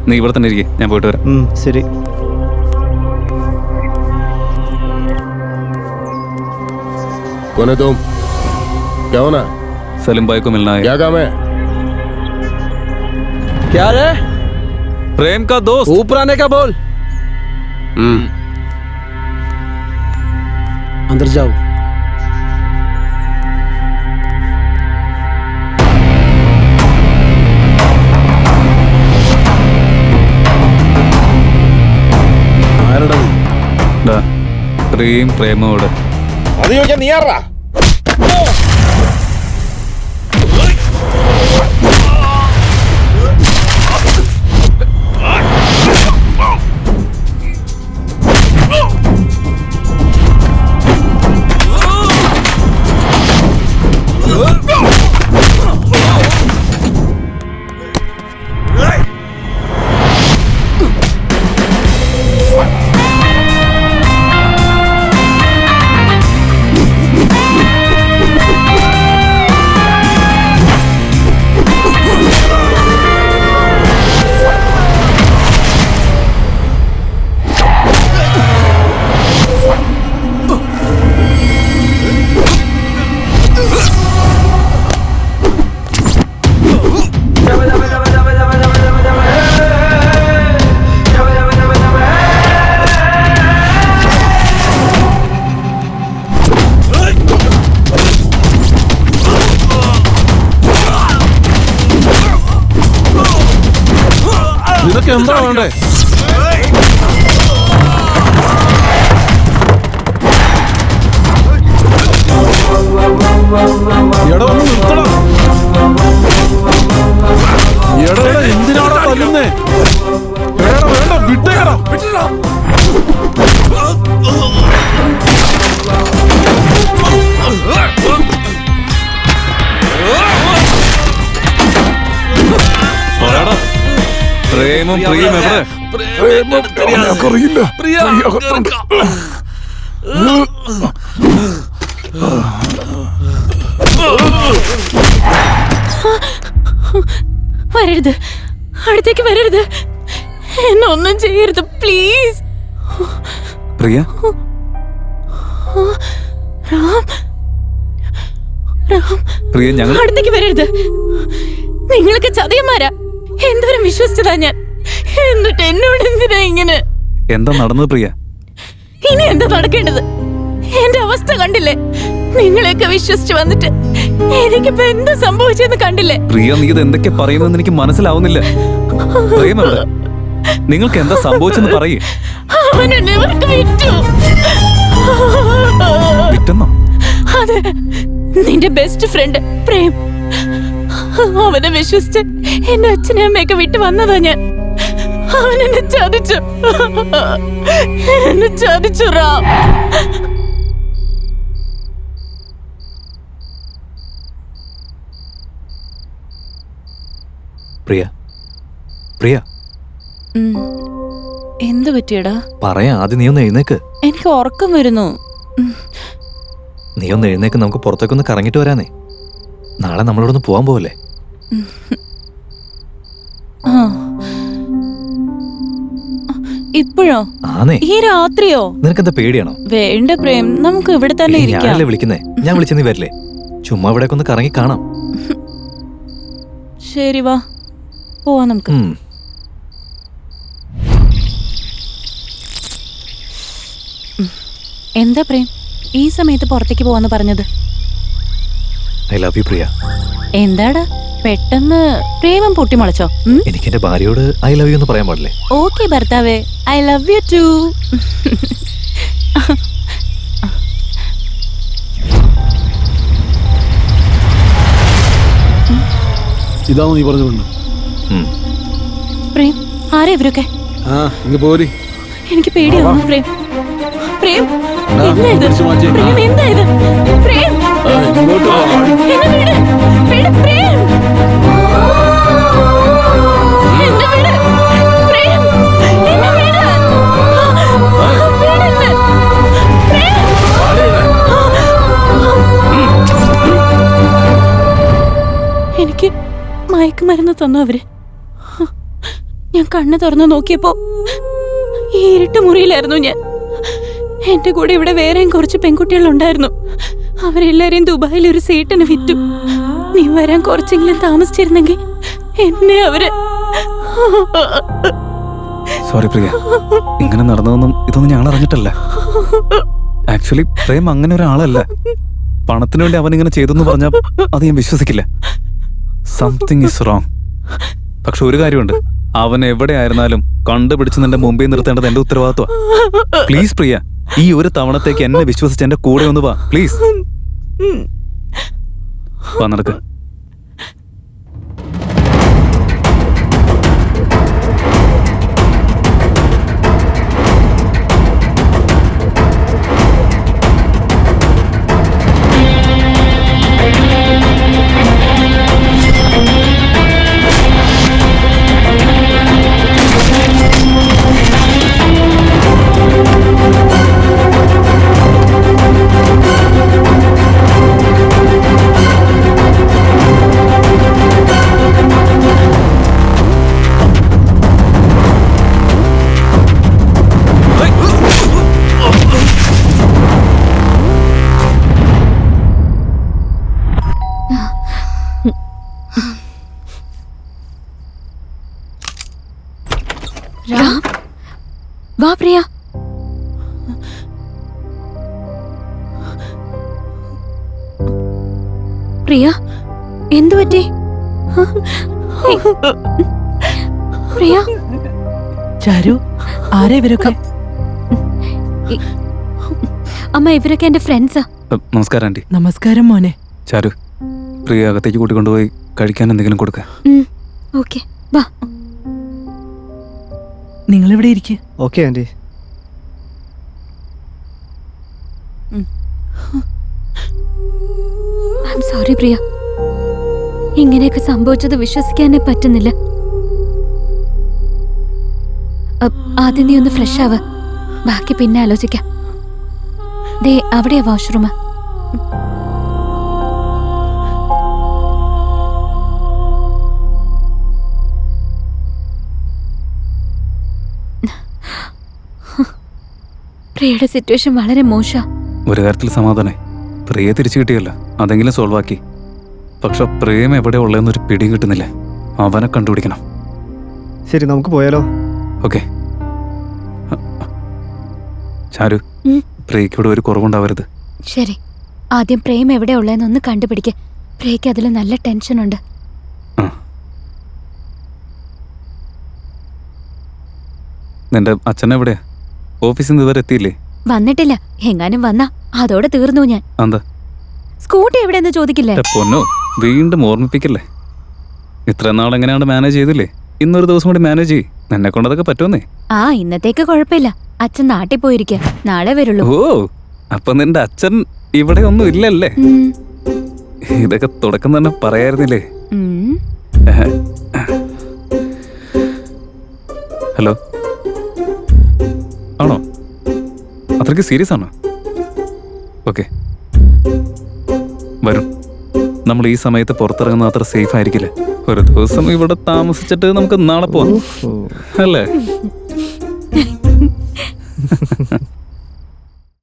നീ ഇവിടെ തന്നെ ഇരിക്കേ, ഞാൻ പോയിട്ട് വരാം. ശരി. कौन है तुम? क्या होना? सलीम भाई को मिलना है. क्या काम है? क्या रे? प्रेम का दोस्त. ऊपर आने का बोल. अंदर जाओ. प्रेम प्रेमोട് അത് ചോദിക്കാൻ നീ ആരാ? നിനക്ക് എന്താ വേണ്ടേ? എടാ ഒന്ന് നിർത്തണം. എടാ എന്തിനാടാ തല്ലുന്നേ? വേണ്ട വേണ്ട, വിട്ടേക്കടാ. പ്രേമം പ്രിയം എവിടെ? അറിയില്ല. വരരുത്, അടുത്തേക്ക് വരരുത്, എന്നൊന്നും ചെയ്യരുത് പ്ലീസ്. പ്രിയ, റാം, റാം, പ്രിയ ഞങ്ങൾ അടുത്തേക്ക് വരരുത്. നിങ്ങളൊക്കെ ചതിയന്മാരാ. എന്തോരം വിശ്വസിച്ചതാ ഞാൻ. എന്നിട്ട് എന്നോട് എന്തിനാ ഇങ്ങനെ? എന്താ നടന്നത് പ്രിയ? ഇനി എന്താ നടക്കേണ്ടത്? എന്റെ അവസ്ഥ കണ്ടില്ലേ? നിങ്ങളെയൊക്കെ വിശ്വസിച്ച് വന്നിട്ട് എനിക്കിപ്പോ എന്താ സംഭവിച്ചെന്ന് കണ്ടില്ലേ? പ്രിയ, നീ ഇത് എന്തൊക്കെ പറയുന്നതെന്ന് എനിക്ക് മനസ്സിലാവുന്നില്ല. പ്രിയം എവിടെ? നിങ്ങൾക്ക് എന്താ സംഭവിച്ചെന്ന് പറയേ. അവനെന്നെ ഇവർക്ക് വിറ്റു. വിറ്റെന്നോ? അതെ, നിന്റെ ബെസ്റ്റ് ഫ്രണ്ട് പ്രേം. അവനെ വിശ്വസിച്ച് എന്റെ അച്ഛനെ അമ്മയൊക്കെ വിട്ട് വന്നതാ ഞാൻ. അവൻ എന്നെ ചതിച്ചു, എന്നെ ചതിച്ചു റാം. പ്രിയ, പ്രിയ, എന്ത് പറ്റിയടാ? പറയാ, ആദ്യം നീ ഒന്ന് എഴുന്നേക്ക്. എനിക്ക് ഉറക്കം വരുന്നു. നീ ഒന്ന് എഴുന്നേക്ക്, നമുക്ക് പുറത്തേക്കൊന്ന് കറങ്ങിട്ട് വരാനേ. നാളെ നമ്മളോടൊന്ന് പോവാൻ പോവല്ലേ? ഇപ്പോഴോ? ആന്നേ. ഈ രാത്രിയോ? നിനക്കെന്താ പേടിയാണോ? വേണ്ട പ്രേം, നമുക്ക് ഇവിടെ തന്നെ ഇരിക്കാം. ഞാനല്ലേ വിളിക്കുന്നേ? ഞാൻ വിളിച്ച നീ വരില്ലേ? ചുമ്മാ ഇവിടെ ഒന്ന് കറങ്ങി കാണാം. ശരി, വാ പോവാ നമുക്ക്. എന്താ പ്രേം ഈ സമയത്ത് പുറത്തേക്ക് പോവാന്ന് പറഞ്ഞത്? ഐ ലവ് യു പ്രിയ. എന്താടാ പെട്ടെന്ന് പ്രേമം പൊട്ടിമുളച്ചോ? എനിക്ക് എന്റെ ഭാര്യയോട് ഐ ലവ് യു എന്ന് പറയാൻ പാടില്ലേ? ഓക്കെ ഭർത്താവേ, ഐ ലവ് യു ടു. ഇതാണോ നീ പറഞ്ഞു കൊണ്ട്? പ്രേം, ആരാ ഇവരൊക്കെ? പോരി. എനിക്ക് പേടിയാവുന്നു പ്രേം. പ്രേം, എന്താ ഇത്? പ്രേം, എന്താ ഇത്? പ്രേം, എന്നെ വിട്, വിട് പ്രേം. എന്നെ വിട് പ്രേം, എന്നെ വിട്. വിടെന്നെ. പ്രേം. എനിക്ക് മയക്കുമരുന്ന് തന്നു അവര്. ഞാൻ കണ്ണു തുറന്നു നോക്കിയപ്പോ ഈ ഇരുട്ട് മുറിയിലായിരുന്നു ഞാൻ. എന്റെ കൂടെ ഇവിടെ വേറെയും കുറച്ച് പെൺകുട്ടികളുണ്ടായിരുന്നു. അവരെല്ലാരെയും ദുബായിൽ ഒരു സീറ്റിന് വിറ്റു. നീ വരാൻ കുറച്ചെങ്കിലും താമസിച്ചിരുന്നെങ്കിൽ എന്നെ അവര്... സോറി പ്രിയ, ഇങ്ങനെ ഇതൊന്നും ഞങ്ങൾ അറിഞ്ഞിട്ടല്ല. ആക്ച്വലി പ്രേം അങ്ങനെ ഒരാളല്ല. പണത്തിന് വേണ്ടി അവൻ ഇങ്ങനെ ചെയ്തെന്ന് പറഞ്ഞാൽ അത് ഞാൻ വിശ്വസിക്കില്ല. Something is wrong. പക്ഷെ ഒരു കാര്യമുണ്ട്, അവൻ എവിടെ ആയിരുന്നാലും കണ്ടുപിടിച്ച് നിന്റെ മുമ്പിൽ നിർത്തേണ്ടത് എന്റെ ഉത്തരവാദിത്വമാണ്. പ്ലീസ് പ്രിയ, ഈ ഒരു തവണത്തേക്ക് എന്നെ വിശ്വസിച്ച് എന്റെ കൂടെ ഒന്ന് വാ പ്ലീസ്. വാ, നടക്ക്. രാം, വാ പ്രിയ. പ്രിയ, എന്തു പറ്റി? പ്രിയ. ചാരു, ആരാ ഇവരൊക്കെ? അമ്മ, ഇവരൊക്കെ എന്റെ ഫ്രണ്ട്സാ. നമസ്കാരം ആന്റി. നമസ്കാരം മോനെ. ചാരു, പ്രിയ അകത്തേക്ക് കൂട്ടിക്കൊണ്ടുപോയി കഴിക്കാൻ എന്തെങ്കിലും കൊടുക്ക. ഓക്കെ, വാ. നിങ്ങൾ ഇവിടെ ഇരിക്കുക. Okay aunty. I am sorry Priya, ഇങ്ങനെയൊക്കെ സംഭവിച്ചത് വിശ്വസിക്കാനേ പറ്റുന്നില്ല. ആദ്യം നീ ഒന്ന് ഫ്രഷ് ആവ്, ബാക്കി പിന്നെ ആലോചിക്കാം. ദേ അവിടെയാ വാഷ്റൂം. പ്രിയയുടെ സിറ്റുവേഷൻ വളരെ മോശ. ഒരു കാര്യത്തിൽ സമാധാനേ, പ്രിയ തിരിച്ചു കിട്ടിയല്ല, അതെങ്കിലും സോൾവ് ആക്കി. പക്ഷെ പ്രേം എവിടെ ഉള്ളതെന്നൊരു പിടിയും കിട്ടുന്നില്ല. അവനെ കണ്ടുപിടിക്കണം. ശരി, നമുക്ക് പോയാലോ? ഓക്കെ. ചാരു, പ്രിയയ്ക്ക് ഇവിടെ ഒരു കുറവുണ്ടാവരുത്. ശരി, ആദ്യം പ്രേം എവിടെ ഉള്ളതെന്നൊന്ന് കണ്ടുപിടിക്ക. പ്രിയയ്ക്ക് അതിൽ നല്ല ടെൻഷനുണ്ട്. നിന്റെ അച്ഛനെവിടെയാ? ഓഫീസിൽ നിന്ന് ഇതുവരെ എത്തിയില്ലേ? വന്നിട്ടില്ല. എങ്ങാനും വന്നാ അതോടെ തീർന്നു ഞാൻ. എന്താ? സ്കൂട്ടി എവിടെയെന്ന് ചോദിക്കില്ലേ? പൊന്നോ, വീണ്ടും ഓർമ്മിപ്പിക്കല്ലേ. ഇത്ര നാൾ എങ്ങനെയാണ് മാനേജ് ചെയ്തില്ലേ? ഇന്നൊരു ദിവസം കൂടി മാനേജ് ചെയ്യ്. നിന്നെ കൊണ്ടതൊക്കെ പറ്റുമെന്നേ. ഇന്നത്തേക്ക് കുഴപ്പമില്ല. അച്ഛൻ നാട്ടിൽ പോയിരിക്ക, നാളെ വരുള്ളൂ. ഓ, അപ്പൊ നിന്റെ അച്ഛൻ ഇവിടെ ഒന്നും ഇല്ലല്ലേ? ഇതൊക്കെ തുടക്കം തന്നെ പറയായിരുന്നില്ലേ? ഹലോ, ആണോ? അത്രയ്ക്ക് സീരിയസ് ആണോ? ഓക്കെ, വരും. നമ്മൾ ഈ സമയത്ത് പുറത്തിറങ്ങുന്ന അത്ര സേഫ് ആയിരിക്കില്ല. ഒരു ദിവസം ഇവിടെ താമസിച്ചിട്ട് നമുക്ക് നാളെ പോവാം, അല്ലേ?